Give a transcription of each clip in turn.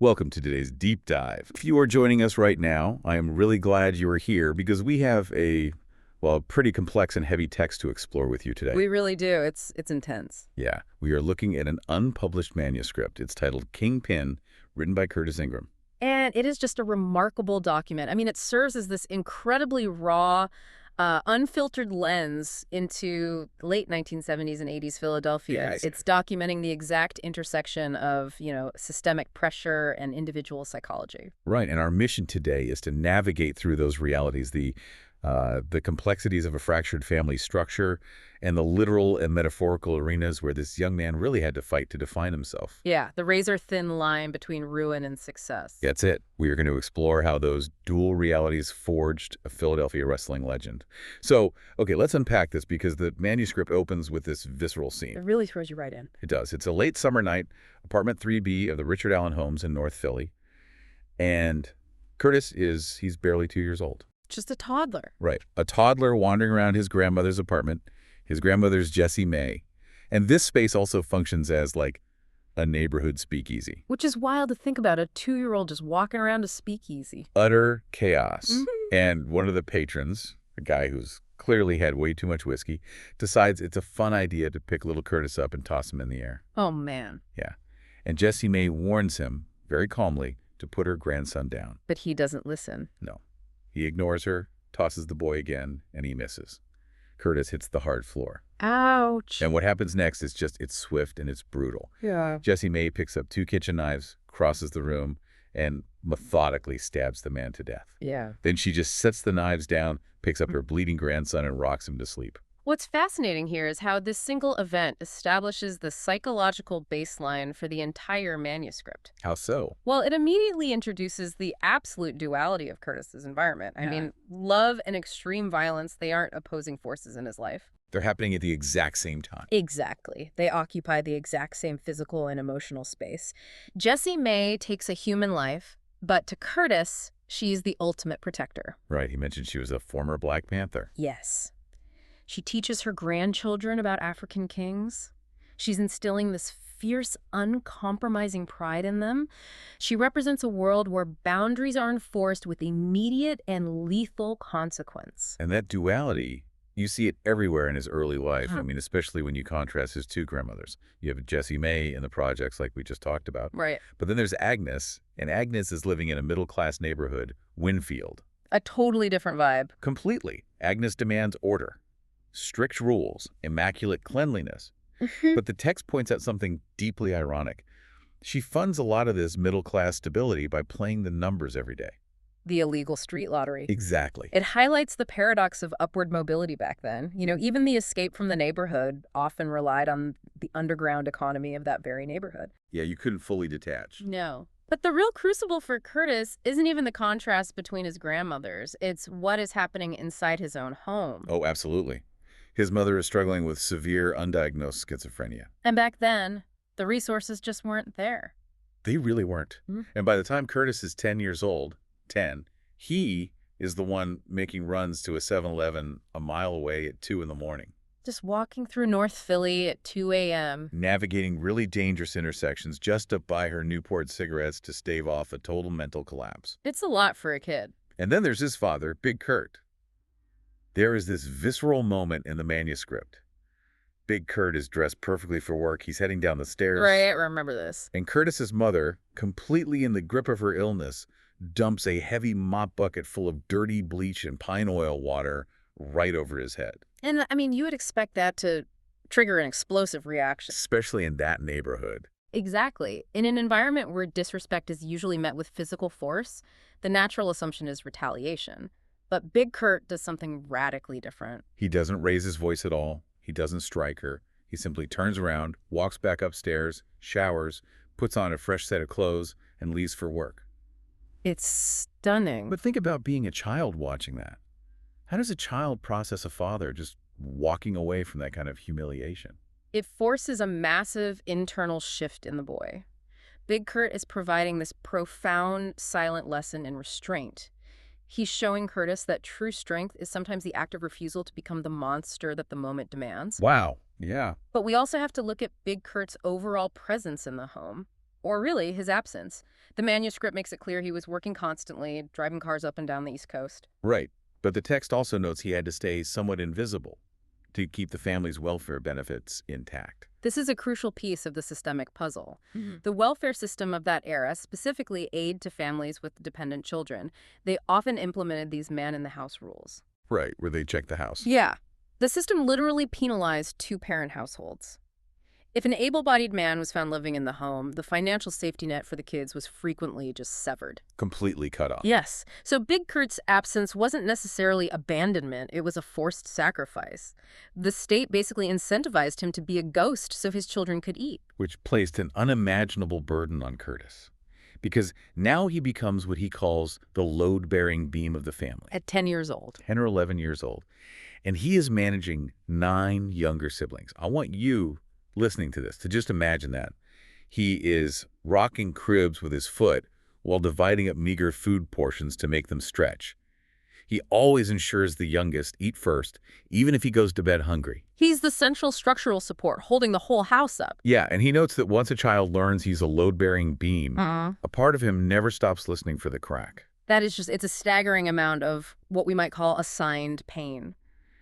Welcome to today's deep dive. If you are joining us right now, I am really glad you are here because we have a pretty complex and heavy text to explore with you today. We really do. It's intense. Yeah, we are looking at an unpublished manuscript. It's titled Kingpin, written by Curtis Ingram. And it is just a remarkable document. I mean, it serves as this incredibly raw, unfiltered lens into late 1970s and 80s Philadelphia. Yes. It's documenting the exact intersection of, systemic pressure and individual psychology. Right, and our mission today is to navigate through those realities, the complexities of a fractured family structure and the literal and metaphorical arenas where this young man really had to fight to define himself. Yeah, the razor-thin line between ruin and success. That's it. We are going to explore how those dual realities forged a Philadelphia wrestling legend. So, okay, let's unpack this because the manuscript opens with this visceral scene. It really throws you right in. It does. It's a late summer night, apartment 3B of the Richard Allen homes in North Philly. And Curtis he's barely 2 years old. Just a toddler. Right. A toddler wandering around his grandmother's apartment. His grandmother's Jessie May. And this space also functions as, like, a neighborhood speakeasy. Which is wild to think about, a 2-year-old just walking around a speakeasy. Utter chaos. Mm-hmm. And one of the patrons, a guy who's clearly had way too much whiskey, decides it's a fun idea to pick little Curtis up and toss him in the air. Oh, man. Yeah. And Jessie May warns him, very calmly, to put her grandson down. But he doesn't listen. No. He ignores her, tosses the boy again, and he misses. Curtis hits the hard floor. Ouch. And what happens next is it's swift and it's brutal. Yeah. Jessie May picks up 2 kitchen knives, crosses the room, and methodically stabs the man to death. Yeah. Then she just sets the knives down, picks up her bleeding grandson, and rocks him to sleep. What's fascinating here is how this single event establishes the psychological baseline for the entire manuscript. How so? Well, it immediately introduces the absolute duality of Curtis's environment. I mean, love and extreme violence, they aren't opposing forces in his life. They're happening at the exact same time. Exactly. They occupy the exact same physical and emotional space. Jessie May takes a human life, but to Curtis, she's the ultimate protector. Right. He mentioned she was a former Black Panther. Yes. She teaches her grandchildren about African kings. She's instilling this fierce, uncompromising pride in them. She represents a world where boundaries are enforced with immediate and lethal consequence. And that duality, you see it everywhere in his early life. I mean, especially when you contrast his 2 grandmothers. You have Jessie May in the projects like we just talked about. Right. But then there's Agnes, and Agnes is living in a middle-class neighborhood, Winfield. A totally different vibe. Completely. Agnes demands order, strict rules, immaculate cleanliness. But the text points out something deeply ironic. She funds a lot of this middle-class stability by playing the numbers every day. The illegal street lottery. Exactly. It highlights the paradox of upward mobility back then. Even the escape from the neighborhood often relied on the underground economy of that very neighborhood. Yeah, you couldn't fully detach. No. But the real crucible for Curtis isn't even the contrast between his grandmothers. It's what is happening inside his own home. Oh, absolutely. His mother is struggling with severe undiagnosed schizophrenia. And back then, the resources just weren't there. They really weren't. And by the time Curtis is 10 years old, he is the one making runs to a 7-Eleven a mile away at 2 in the morning. Just walking through North Philly at 2 a.m. Navigating really dangerous intersections just to buy her Newport cigarettes to stave off a total mental collapse. It's a lot for a kid. And then there's his father, Big Kurt. There is this visceral moment in the manuscript. Big Kurt is dressed perfectly for work. He's heading down the stairs. Right, I remember this. And Curtis's mother, completely in the grip of her illness, dumps a heavy mop bucket full of dirty bleach and pine oil water right over his head. And, I mean, you would expect that to trigger an explosive reaction. Especially in that neighborhood. Exactly. In an environment where disrespect is usually met with physical force, the natural assumption is retaliation. But Big Kurt does something radically different. He doesn't raise his voice at all. He doesn't strike her. He simply turns around, walks back upstairs, showers, puts on a fresh set of clothes, and leaves for work. It's stunning. But think about being a child watching that. How does a child process a father just walking away from that kind of humiliation? It forces a massive internal shift in the boy. Big Kurt is providing this profound, silent lesson in restraint. He's showing Curtis that true strength is sometimes the act of refusal to become the monster that the moment demands. Wow. Yeah. But we also have to look at Big Kurt's overall presence in the home. or really his absence. The manuscript makes it clear he was working constantly, driving cars up and down the East Coast. Right. But the text also notes he had to stay somewhat invisible to keep the family's welfare benefits intact. This is a crucial piece of the systemic puzzle. The welfare system of that era, specifically aid to families with dependent children, they often implemented these man-in-the-house rules. Right, where they check the house. Yeah. The system literally penalized two-parent households. If an able-bodied man was found living in the home, the financial safety net for the kids was frequently just severed. Completely cut off. Yes. So Big Kurt's absence wasn't necessarily abandonment. It was a forced sacrifice. The state basically incentivized him to be a ghost so his children could eat. Which placed an unimaginable burden on Curtis. Because now he becomes what he calls the load-bearing beam of the family. At 10 years old. 10 or 11 years old. And he is managing 9 younger siblings. I want you, listening to this, to just imagine that. He is rocking cribs with his foot while dividing up meager food portions to make them stretch. He always ensures the youngest eat first, even if he goes to bed hungry. He's the central structural support, holding the whole house up. Yeah, and he notes that once a child learns he's a load-bearing beam, a part of him never stops listening for the crack. That is just, it's a staggering amount of what we might call assigned pain.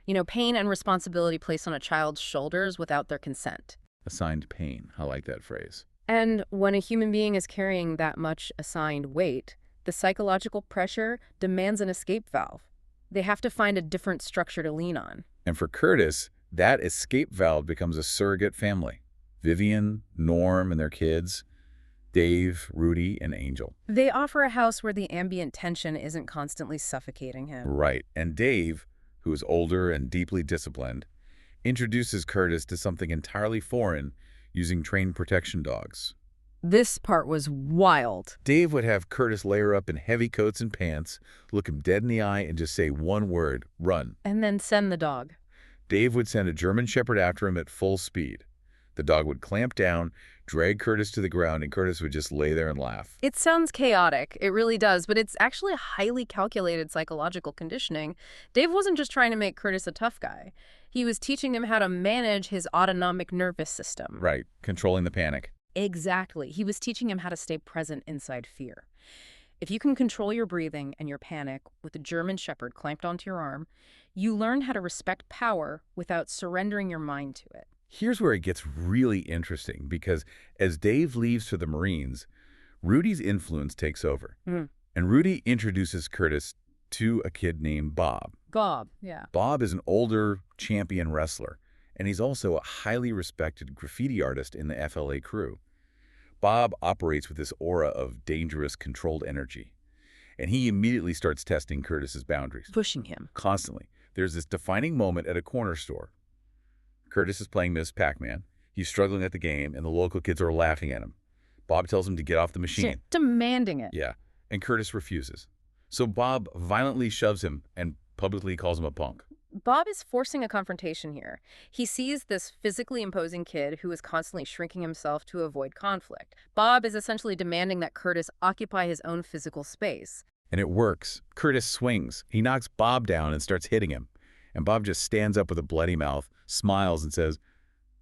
You know, pain and responsibility placed on a child's shoulders without their consent. Assigned pain. I like that phrase. And when a human being is carrying that much assigned weight, the psychological pressure demands an escape valve. They have to find a different structure to lean on. And for Curtis, that escape valve becomes a surrogate family. Vivian, Norm and their kids, Dave, Rudy, and Angel. They offer a house where the ambient tension isn't constantly suffocating him. Right. And Dave, who is older and deeply disciplined, introduces Curtis to something entirely foreign using trained protection dogs. This part was wild. Dave would have Curtis layer up in heavy coats and pants, look him dead in the eye, and just say one word, run. And then send the dog. Dave would send a German Shepherd after him at full speed. The dog would clamp down, drag Curtis to the ground, and Curtis would just lay there and laugh. It sounds chaotic. It really does, but it's actually highly calculated psychological conditioning. Dave wasn't just trying to make Curtis a tough guy. He was teaching him how to manage his autonomic nervous system. Right, controlling the panic. Exactly. He was teaching him how to stay present inside fear. If you can control your breathing and your panic with a German Shepherd clamped onto your arm, you learn how to respect power without surrendering your mind to it. Here's where it gets really interesting, because as Dave leaves for the Marines, Rudy's influence takes over. And Rudy introduces Curtis to a kid named Bob. Bob, yeah. Bob is an older champion wrestler, and he's also a highly respected graffiti artist in the FLA crew. Bob operates with this aura of dangerous, controlled energy, and he immediately starts testing Curtis's boundaries. Pushing him. Constantly. There's this defining moment at a corner store. Curtis is playing Miss Pac-Man. He's struggling at the game, and the local kids are laughing at him. Bob tells him to get off the machine. Demanding it. Yeah, and Curtis refuses. So Bob violently shoves him and publicly calls him a punk. Bob is forcing a confrontation here. He sees this physically imposing kid who is constantly shrinking himself to avoid conflict. Bob is essentially demanding that Curtis occupy his own physical space. And it works. Curtis swings. He knocks Bob down and starts hitting him. And Bob just stands up with a bloody mouth, smiles, and says,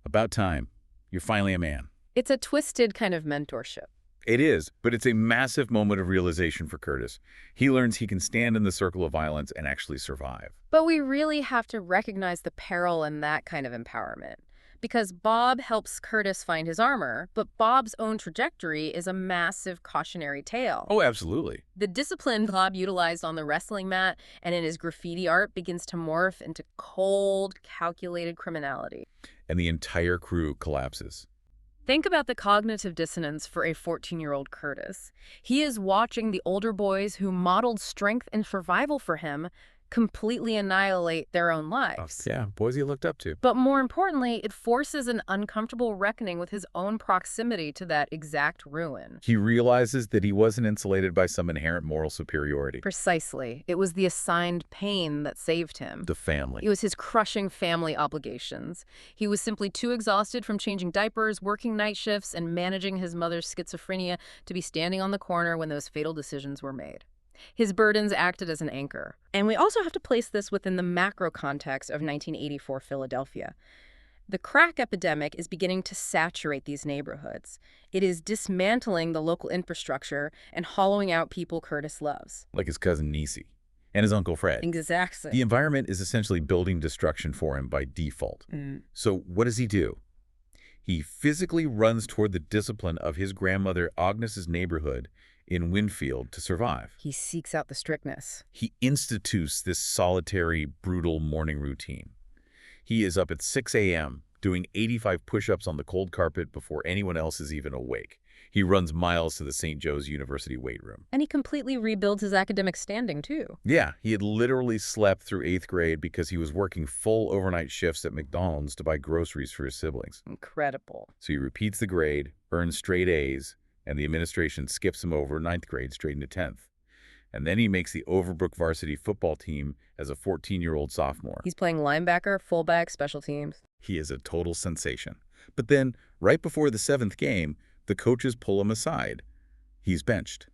"About time. You're finally a man." It's a twisted kind of mentorship. It is, but it's a massive moment of realization for Curtis. He learns he can stand in the circle of violence and actually survive. But we really have to recognize the peril in that kind of empowerment. Because Bob helps Curtis find his armor, but Bob's own trajectory is a massive cautionary tale. Oh, absolutely. The discipline Bob utilized on the wrestling mat and in his graffiti art begins to morph into cold, calculated criminality. And the entire crew collapses. Think about the cognitive dissonance for a 14-year-old Curtis. He is watching the older boys who modeled strength and survival for him completely annihilate their own lives. Yeah, boys he looked up to. But more importantly, it forces an uncomfortable reckoning with his own proximity to that exact ruin. He realizes that he wasn't insulated by some inherent moral superiority. Precisely. It was the assigned pain that saved him. The family. It was his crushing family obligations. He was simply too exhausted from changing diapers, working night shifts, and managing his mother's schizophrenia to be standing on the corner when those fatal decisions were made. His burdens acted as an anchor. And we also have to place this within the macro context of 1984 Philadelphia. The crack epidemic is beginning to saturate these neighborhoods. It is dismantling the local infrastructure and hollowing out people Curtis loves. Like his cousin Nisi and his Uncle Fred. Exactly. The environment is essentially building destruction for him by default. So what does he do? He physically runs toward the discipline of his grandmother Agnes's neighborhood in Winfield to survive. He seeks out the strictness. He institutes this solitary, brutal morning routine. He is up at 6 a.m., doing 85 push-ups on the cold carpet before anyone else is even awake. He runs miles to the St. Joe's University weight room. And he completely rebuilds his academic standing, too. Yeah, he had literally slept through 8th grade because he was working full overnight shifts at McDonald's to buy groceries for his siblings. Incredible. So he repeats the grade, earns straight A's, and the administration skips him over 9th grade straight into 10th. And then he makes the Overbrook varsity football team as a 14-year-old sophomore. He's playing linebacker, fullback, special teams. He is a total sensation. But then, right before the 7th game, the coaches pull him aside. He's benched.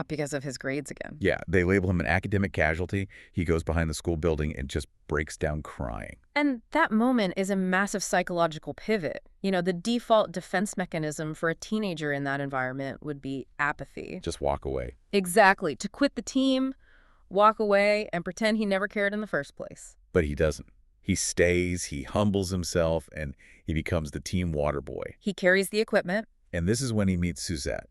Because of his grades again. Yeah, they label him an academic casualty. He goes behind the school building and just breaks down crying. And that moment is a massive psychological pivot. You know, the default defense mechanism for a teenager in that environment would be apathy. Just walk away. Exactly. To quit the team, walk away, and pretend he never cared in the first place. But he doesn't. He stays, he humbles himself, and he becomes the team water boy. He carries the equipment. And this is when he meets Susette.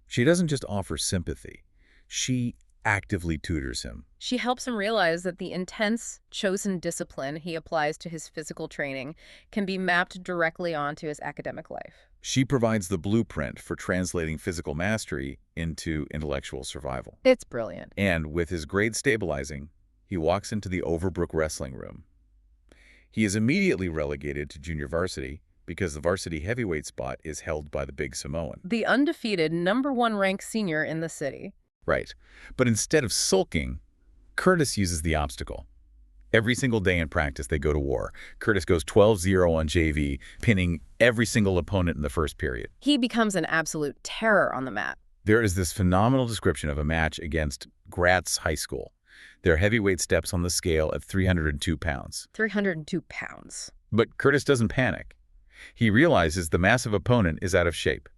She doesn't just offer sympathy. She actively tutors him. She helps him realize that the intense, chosen discipline he applies to his physical training can be mapped directly onto his academic life. She provides the blueprint for translating physical mastery into intellectual survival. It's brilliant. And with his grades stabilizing, he walks into the Overbrook wrestling room. He is immediately relegated to junior varsity because the varsity heavyweight spot is held by the big Samoan. The undefeated #1 ranked senior in the city. Right. But instead of sulking, Curtis uses the obstacle. Every single day in practice, they go to war. Curtis goes 12-0 on JV, pinning every single opponent in the first period. He becomes an absolute terror on the mat. There is this phenomenal description of a match against Gratz High School. Their heavyweight steps on the scale at 302 pounds. 302 pounds. But Curtis doesn't panic. He realizes the massive opponent is out of shape.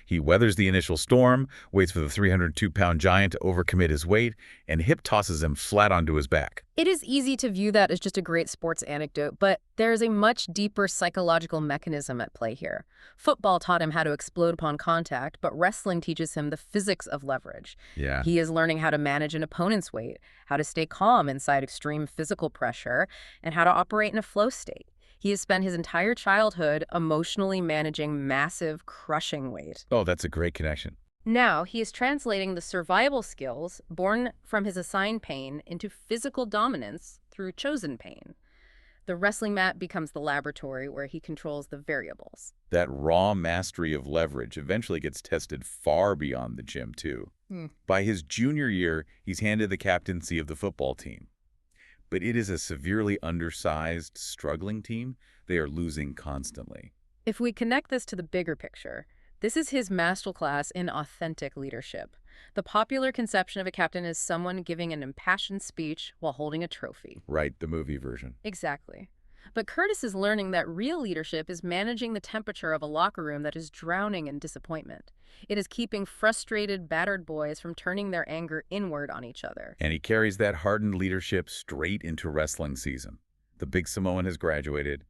He weathers the initial storm, waits for the 302-pound giant to overcommit his weight, and hip tosses him flat onto his back. It is easy to view that as just a great sports anecdote, but there is a much deeper psychological mechanism at play here. Football taught him how to explode upon contact, but wrestling teaches him the physics of leverage. Yeah. He is learning how to manage an opponent's weight, how to stay calm inside extreme physical pressure, and how to operate in a flow state. He has spent his entire childhood emotionally managing massive, crushing weight. Oh, that's a great connection. Now, he is translating the survival skills born from his assigned pain into physical dominance through chosen pain. The wrestling mat becomes the laboratory where he controls the variables. That raw mastery of leverage eventually gets tested far beyond the gym, too. By his junior year, he's handed the captaincy of the football team. But it is a severely undersized, struggling team. They are losing constantly. If we connect this to the bigger picture, this is his masterclass in authentic leadership. The popular conception of a captain is someone giving an impassioned speech while holding a trophy. Right, the movie version. Exactly. But Curtis is learning that real leadership is managing the temperature of a locker room that is drowning in disappointment. It is keeping frustrated, battered boys from turning their anger inward on each other. And he carries that hardened leadership straight into wrestling season. The big Samoan has graduated.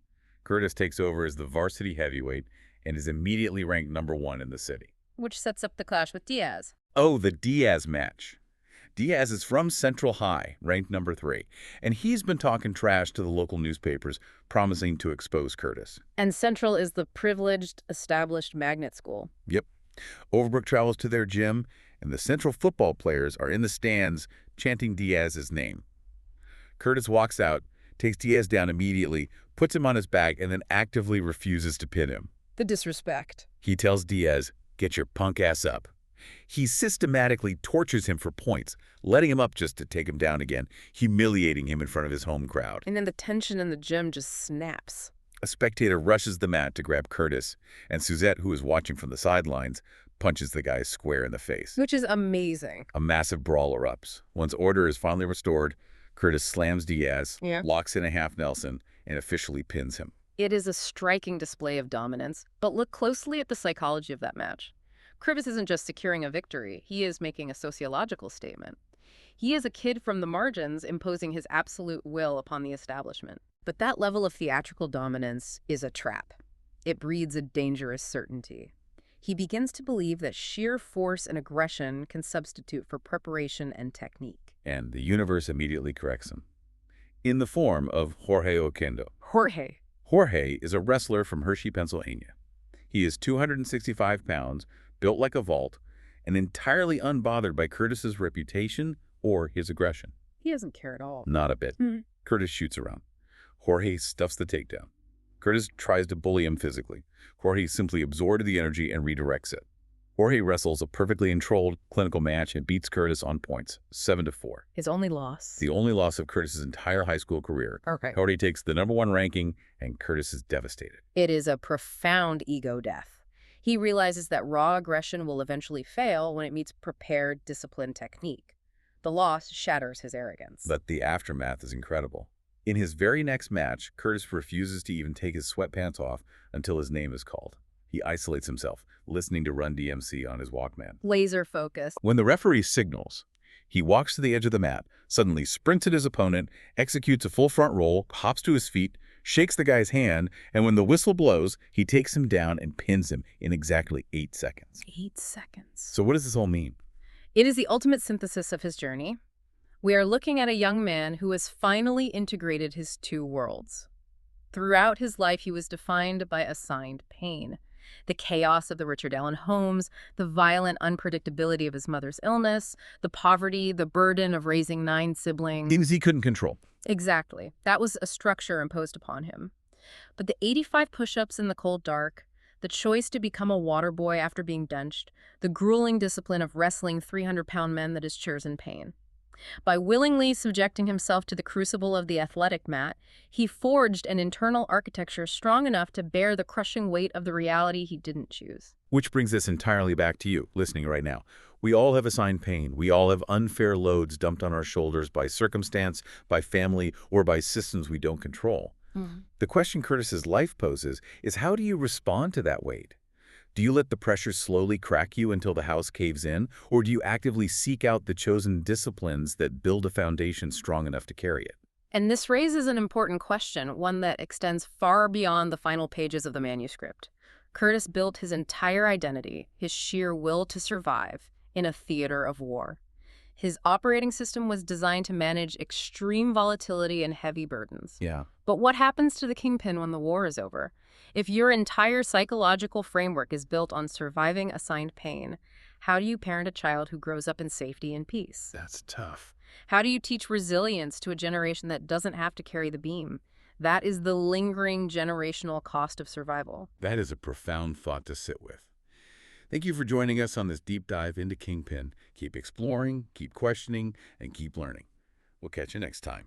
Curtis takes over as the varsity heavyweight and is immediately ranked #1 in the city. Which sets up the clash with Diaz. Oh, the Diaz match. Diaz is from Central High, ranked #3, and he's been talking trash to the local newspapers, promising to expose Curtis. And Central is the privileged, established magnet school. Yep. Overbrook travels to their gym, and the Central football players are in the stands chanting Diaz's name. Curtis walks out, takes Diaz down immediately, puts him on his back, and then actively refuses to pin him. The disrespect. He tells Diaz, "Get your punk ass up." He systematically tortures him for points, letting him up just to take him down again, humiliating him in front of his home crowd. And then the tension in the gym just snaps. A spectator rushes the mat to grab Curtis, and Susette, who is watching from the sidelines, punches the guy square in the face. Which is amazing. A massive brawl erupts. Once order is finally restored, Curtis slams Diaz, locks in a half Nelson, and officially pins him. It is a striking display of dominance, but look closely at the psychology of that match. Curtis isn't just securing a victory, he is making a sociological statement. He is a kid from the margins imposing his absolute will upon the establishment. But that level of theatrical dominance is a trap. It breeds a dangerous certainty. He begins to believe that sheer force and aggression can substitute for preparation and technique. And the universe immediately corrects him. In the form of Jorge Okendo. Jorge. Jorge is a wrestler from Hershey, Pennsylvania. He is 265 pounds, built like a vault, and entirely unbothered by Curtis's reputation or his aggression. He doesn't care at all. Not a bit. Curtis shoots around. Jorge stuffs the takedown. Curtis tries to bully him physically. Jorge simply absorbs the energy and redirects it. Jorge wrestles a perfectly controlled clinical match and beats Curtis on points, 7-4. His only loss? The only loss of Curtis's entire high school career. Okay. Jorge takes the #1 ranking, and Curtis is devastated. It is a profound ego death. He realizes that raw aggression will eventually fail when it meets prepared, disciplined technique. The loss shatters his arrogance. But the aftermath is incredible. In his very next match, Curtis refuses to even take his sweatpants off until his name is called. He isolates himself, listening to Run DMC on his Walkman. Laser focus. When the referee signals, he walks to the edge of the mat, suddenly sprints at his opponent, executes a full front roll, hops to his feet, shakes the guy's hand, and when the whistle blows, he takes him down and pins him in exactly 8 seconds. 8 seconds. So what does this all mean? It is the ultimate synthesis of his journey. We are looking at a young man who has finally integrated his two worlds. Throughout his life, he was defined by assigned pain. The chaos of the Richard Allen homes, the violent unpredictability of his mother's illness, the poverty, the burden of raising 9 siblings. Things he couldn't control. Exactly. That was a structure imposed upon him. But the 85 push-ups in the cold dark, the choice to become a water boy after being dunched, the grueling discipline of wrestling 300-pound men that is chores in pain. By willingly subjecting himself to the crucible of the athletic mat, he forged an internal architecture strong enough to bear the crushing weight of the reality he didn't choose. Which brings this entirely back to you, listening right now. We all have assigned pain. We all have unfair loads dumped on our shoulders by circumstance, by family, or by systems we don't control. The question Curtis's life poses is, how do you respond to that weight? Do you let the pressure slowly crack you until the house caves in, or do you actively seek out the chosen disciplines that build a foundation strong enough to carry it? And this raises an important question, one that extends far beyond the final pages of the manuscript. Curtis built his entire identity, his sheer will to survive, in a theater of war. His operating system was designed to manage extreme volatility and heavy burdens. Yeah. But what happens to the Kingpin when the war is over? If your entire psychological framework is built on surviving assigned pain, how do you parent a child who grows up in safety and peace? That's tough. How do you teach resilience to a generation that doesn't have to carry the beam? That is the lingering generational cost of survival. That is a profound thought to sit with. Thank you for joining us on this deep dive into Kingpin. Keep exploring, keep questioning, and keep learning. We'll catch you next time.